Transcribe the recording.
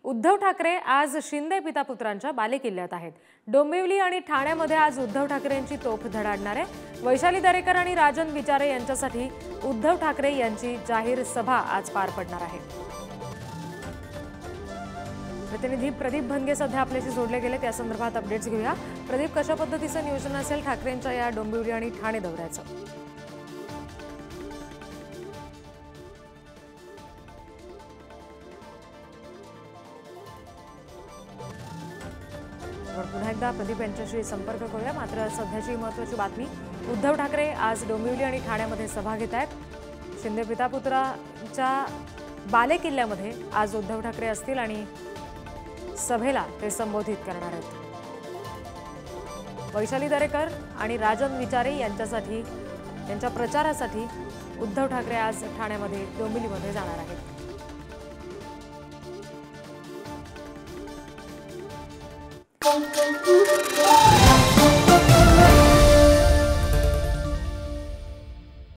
उद्धव ठाकरे आज शिंदे पितापुत्रांच्या बालेकिल्ल्यात आहेत। डोंबिवली आणि ठाण्यामध्ये आज उद्धव ठाकरेंची तोफ धडाडणार आहे। वैशाली दरेकर आणि राजन विचारे यांच्यासाठी उद्धव ठाकरे यांची जाहीर सभा आज पार पडणार आहे। प्रतिनिधी प्रदीप भंगे सध्या आपल्याशी जोडले गेले, त्या संदर्भात अपडेट्स घेऊया। प्रदीप, कशा पद्धतीचं नियोजन असेल ठाकरेंच्या या डोंबिवली आणि ठाणे दौऱ्याचं? पुन्हा एकदा प्रदीप यांच्याशी संपर्क करूया। मात्र सध्याची महत्त्वाची बातमी, उद्धव ठाकरे आज डोंबिवली आणि ठाण्यामध्ये सभा घेत आहेत। शिंदे पितापुत्रांच्या बालेकिल्ल्यामध्ये आज उद्धव ठाकरे असतील आणि सभेला ते संबोधित करणार आहेत। वैशाली दरेकर आणि राजन विचारे यांच्यासाठी, त्यांच्या प्रचारासाठी उद्धव ठाकरे आज ठाण्यामध्ये डोंबिवलीमध्ये जाणार आहेत। Thank you.